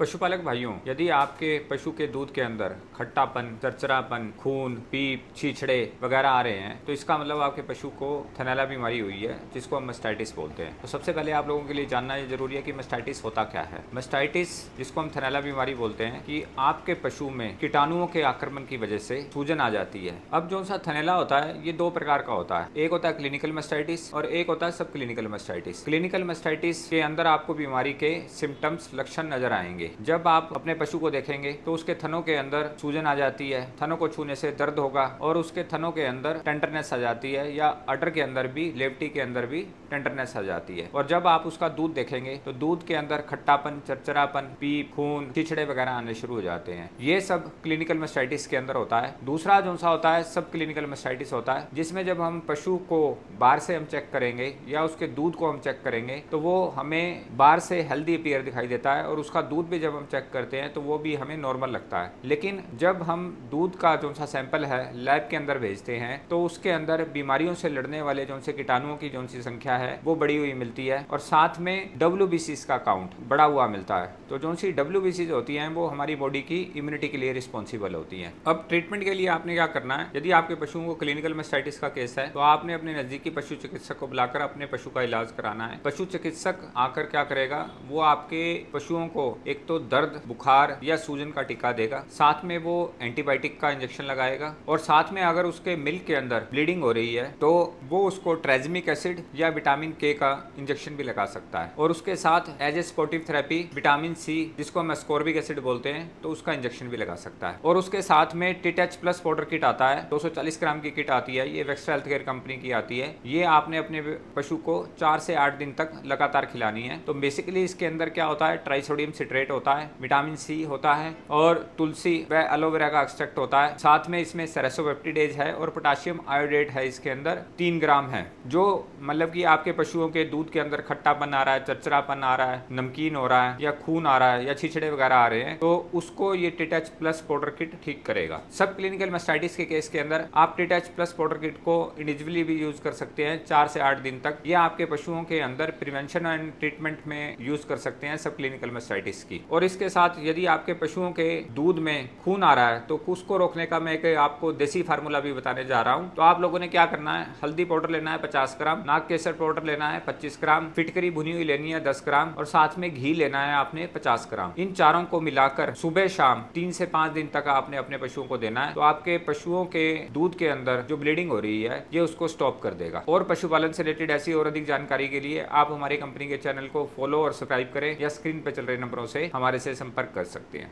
पशुपालक भाइयों, यदि आपके पशु के दूध के अंदर खट्टापन, चरचरापन, खून, पीप, छींचड़े वगैरह आ रहे हैं तो इसका मतलब आपके पशु को थनैला बीमारी हुई है, जिसको हम मास्टाइटिस बोलते हैं। तो सबसे पहले आप लोगों के लिए जानना ये जरूरी है कि मास्टाइटिस होता क्या है। मास्टाइटिस, जिसको हम थनैला बीमारी बोलते हैं, कि आपके पशु में कीटाणुओं के आक्रमण की वजह से सूजन आ जाती है। अब जो सा थनैला होता है ये दो प्रकार का होता है। एक होता है क्लिनिकल मास्टाइटिस और एक होता है सब क्लिनिकल मास्टाइटिस। क्लिनिकल मास्टाइटिस के अंदर आपको बीमारी के सिम्टम्स, लक्षण नजर आएंगे। जब आप अपने पशु को देखेंगे तो उसके थनों के अंदर सूजन आ जाती है, थनों को छूने से दर्द होगा और उसके थनों के अंदर टेंडरनेस आ जाती है, या अडर के अंदर भी, लेवटी के अंदर भी टेंडरनेस आ जाती है। और जब आप उसका दूध देखेंगे तो दूध के अंदर खट्टापन, चरचरापन, पीप, खून, चिचड़े वगैरह आने शुरू हो जाते हैं। ये सब क्लिनिकल मास्टाइटिस के अंदर होता है। दूसरा जो सा होता है सब क्लिनिकल मास्टाइटिस होता है, जिसमें जब हम पशु को बाहर से हम चेक करेंगे या उसके दूध को हम चेक करेंगे तो वो हमें बाहर से हेल्दी अपीयर दिखाई देता है और उसका दूध भी जब हम चेक करते हैं तो वो भी हमें नॉर्मल लगता है। लेकिन जब हम दूध का जो सा सैंपल है लैब के अंदर भेजते हैं तो उसके अंदर बीमारियों से लड़ने वाले जो से कीटाणुओं की जो सी संख्या है वो बढ़ी हुई मिलती है और साथ में WBCs का काउंट बढ़ा हुआ मिलता है। तो जो सी WBCs होती हैं वो हमारी बॉडी की इम्यूनिटी के लिए रिस्पॉन्सिबल होती हैं। अब ट्रीटमेंट के लिए आपने क्या करना है, यदि आपके पशुओं को क्लिनिकल मास्टाइटिस का केस है तो आपने अपने नजदीकी पशु चिकित्सक को बुलाकर अपने पशु का इलाज कराना है। पशु चिकित्सक आकर क्या करेगा, वो आपके पशुओं को एक तो दर्द, बुखार या सूजन का टीका देगा, साथ में वो एंटीबायोटिक का इंजेक्शन लगाएगा और साथ में अगर उसके मिल्क के अंदर ब्लीडिंग हो रही है तो वो उसको ट्रेजमिक एसिड या विटामिन के का इंजेक्शन भी लगा सकता है। और उसके साथ as a supportive therapy vitamin C, जिसको हम एस्कॉर्बिक एसिड बोलते हैं, तो उसका इंजेक्शन भी लगा सकता है। और उसके साथ में टिटच प्लस पाउडर किट आता है, 240 ग्राम की किट आती है, ये वेक्स्ट्रा हेल्थ केयर कंपनी की आती है। ये आपने अपने पशु को 4 से 8 दिन तक लगातार खिलानी है। तो बेसिकली इसके अंदर क्या होता है, ट्राइसोडियम सिट्रेट होता है, विटामिन सी होता है और तुलसी व एलोवेरा का एक्सट्रैक्ट होता है। साथ में इसमें सेरेसोपेप्टिडेज है और पोटेशियम आयोडेट है, इसके अंदर 3 ग्राम है। जो मतलब कि आपके पशुओं के दूध के अंदर खट्टापन आ रहा है, चरचरापन आ रहा है, नमकीन हो रहा है या खून आ रहा है या छिछड़े वगैरह आ रहे हैं, तो उसको ये टिटच प्लस पाउडर किट ठीक करेगा। सब क्लिनिकल मास्टाइटिस के केस के अंदर आप टिटच प्लस पाउडर किट को इंडिविजुअली भी यूज कर सकते हैं 4 से 8 दिन तक। यह आपके पशुओं के अंदर प्रिवेंशन एंड ट्रीटमेंट में यूज कर सकते हैं सब क्लिनिकल मास्टाइटिस की। और इसके साथ यदि आपके पशुओं के दूध में खून आ रहा है तो उसको रोकने का मैं एक आपको देसी फार्मूला भी बताने जा रहा हूं। तो आप लोगों ने क्या करना है, हल्दी पाउडर लेना है 50 ग्राम, नाग केसर पाउडर लेना है 25 ग्राम, फिटकरी भुनी हुई लेनी है 10 ग्राम और साथ में घी लेना है आपने 50 ग्राम। इन चारों को मिलाकर सुबह शाम 3 से 5 दिन तक आपने अपने पशुओं को देना है। तो आपके पशुओं के दूध के अंदर जो ब्लीडिंग हो रही है ये उसको स्टॉप कर देगा। और पशुपालन से रिलेटेड ऐसी और अधिक जानकारी के लिए आप हमारी कंपनी के चैनल को फॉलो और सब्सक्राइब करें या स्क्रीन पे चल रहे नंबरों से हमारे से संपर्क कर सकते हैं।